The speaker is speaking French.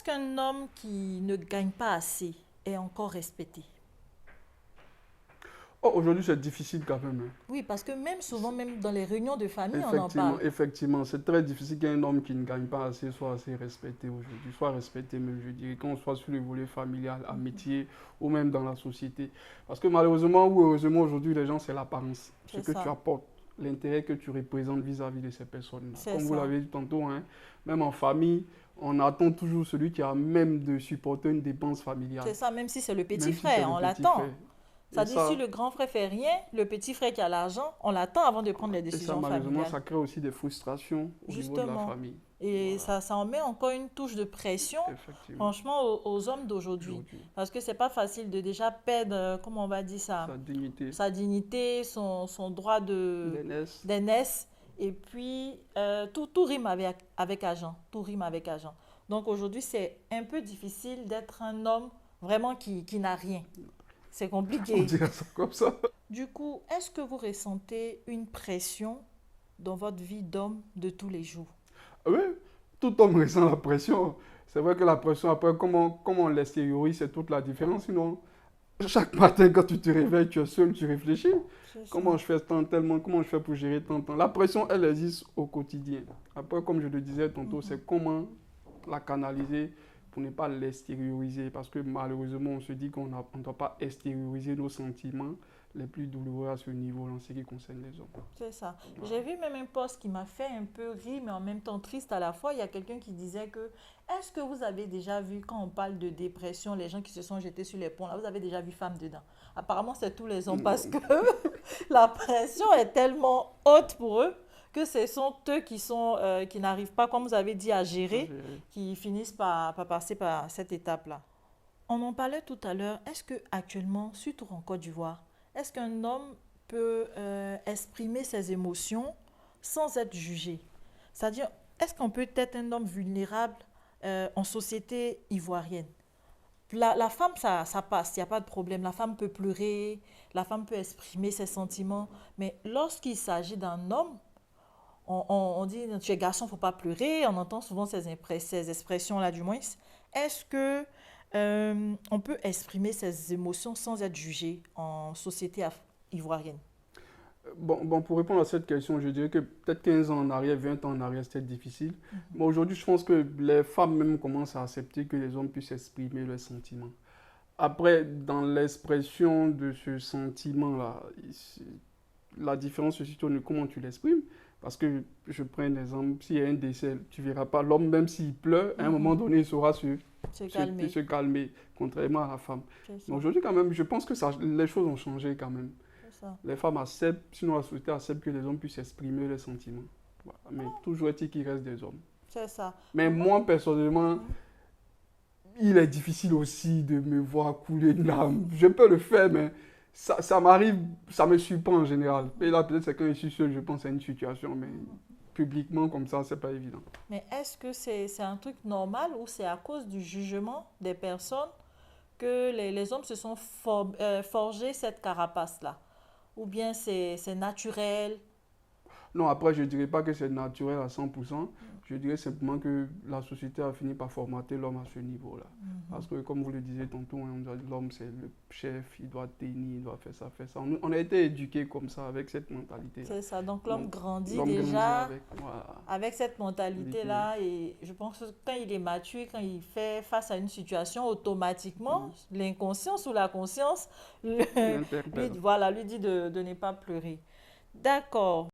est-ce qu'un homme qui ne gagne pas assez est encore respecté? Oh, aujourd'hui, c'est difficile quand même, hein. Oui, parce que même souvent, même dans les réunions de famille, on en Effectivement, parle. effectivement, c'est très difficile qu'un homme qui ne gagne pas assez soit assez respecté aujourd'hui, soit respecté même, je dirais, qu'on soit sur le volet familial, amitié ou même dans la société. Parce que malheureusement ou heureusement aujourd'hui, les gens, c'est l'apparence, ce C'est que tu ça, apportes, l'intérêt que tu représentes vis-à-vis de ces personnes-là. c'est Comme vous ça. l'avez dit tantôt, hein, même en famille, on attend toujours celui qui a même de supporter une dépense familiale, C'est ça, même si c'est le petit même si c'est frère, le on petit l'attend. frère. Et C'est-à-dire, si ça, le grand frère fait rien, le petit frère qui a l'argent, on l'attend avant de prendre les et ça, décisions malheureusement, familiales. ça crée aussi des frustrations au niveau de la Justement. famille. Et Voilà, ça en met encore une touche de pression, effectivement. franchement, aux hommes d'aujourd'hui. Aujourd'hui. Parce que c'est pas facile de déjà perdre, comment on va dire ça, Sa dignité, sa dignité, son droit l'aînesse. d'aînesse. Et puis, tout rime avec argent. Tout rime avec argent. Donc aujourd'hui, c'est un peu difficile d'être un homme vraiment qui n'a rien. C'est On compliqué. dirait ça comme ça. Du coup, est-ce que vous ressentez une pression dans votre vie d'homme de tous les jours? Oui, tout homme ressent la pression. C'est vrai que la pression, après, comment on l'extériorise, c'est toute la différence. Sinon, chaque matin, quand tu te réveilles, tu es seul, tu réfléchis. C'est Comment ça. je fais tant, tellement, comment je fais pour gérer tant, tant. La pression, elle existe au quotidien. Après, comme je le disais tantôt, Mhm. c'est comment la canaliser pour ne pas l'extérioriser. Parce que malheureusement, on se dit qu'on ne doit pas extérioriser nos sentiments les plus douloureux à ce niveau en ce qui concerne les hommes. C'est ça. Voilà. J'ai vu même un post qui m'a fait un peu rire, mais en même temps triste à la fois. Il y a quelqu'un qui disait que, est-ce que vous avez déjà vu, quand on parle de dépression, les gens qui se sont jetés sur les ponts, là, vous avez déjà vu femme dedans? Apparemment, c'est tous les hommes parce Non. que la pression est tellement haute pour eux que ce sont eux qui n'arrivent pas, comme vous avez dit, à Ah, gérer, qui finissent par passer par cette étape-là. On en parlait tout à l'heure. Est-ce que actuellement, surtout en Côte d'Ivoire, est-ce qu'un homme peut exprimer ses émotions sans être jugé? C'est-à-dire, est-ce qu'on peut être un homme vulnérable en société ivoirienne? La femme, ça passe, il n'y a pas de problème. La femme peut pleurer, la femme peut exprimer ses sentiments. Mais lorsqu'il s'agit d'un homme, on dit, tu es garçon, il ne faut pas pleurer. On entend souvent ces expressions-là, du moins. Est-ce que on peut exprimer ses émotions sans être jugé en société ivoirienne? Bon, pour répondre à cette question, je dirais que peut-être 15 ans en arrière, 20 ans en arrière, c'était difficile. Mais aujourd'hui, je pense que les femmes même commencent à accepter que les hommes puissent exprimer leurs sentiments. Après, dans l'expression de ce sentiment-là, la différence se situe dans comment tu l'exprimes. Parce que je prends un exemple, s'il y a un décès, tu ne verras pas l'homme, même s'il pleure, à un moment Mhm. donné, il saura Se calmer, se calmer, contrairement à la femme. c'est Mais ça, aujourd'hui, quand même, je pense que les choses ont changé quand même. c'est ça. Les femmes acceptent, sinon la société accepte que les hommes puissent exprimer leurs sentiments. Voilà. Mais toujours est-il qu'il reste des hommes. C'est ça. Mais Moi, moi, personnellement, mhm. il est difficile aussi de me voir couler une larme. Je peux le faire, mais ça m'arrive, ça me suit pas en général. Et là, peut-être c'est quand je suis seul, je pense à une situation, mais publiquement, comme ça, c'est pas évident. Mais est-ce que c'est un truc normal ou c'est à cause du jugement des personnes que les hommes se sont forgés cette carapace-là? Ou bien c'est naturel? Non, après, je ne dirais pas que c'est naturel à 100%. Je dirais simplement que la société a fini par formater l'homme à ce niveau-là. Parce que, comme vous le disiez tantôt, hein, l'homme, c'est le chef, il doit tenir, il doit faire ça, faire ça. On a été éduqués comme ça, avec cette mentalité-là. C'est ça. Donc l'homme Donc, grandit l'homme grandit déjà avec. Voilà, avec cette uniquement. mentalité-là et je pense que quand il est mature, quand il fait face à une situation, automatiquement, Mm. l'inconscience ou la conscience L'interpelle. voilà, lui dit de ne pas pleurer. D'accord.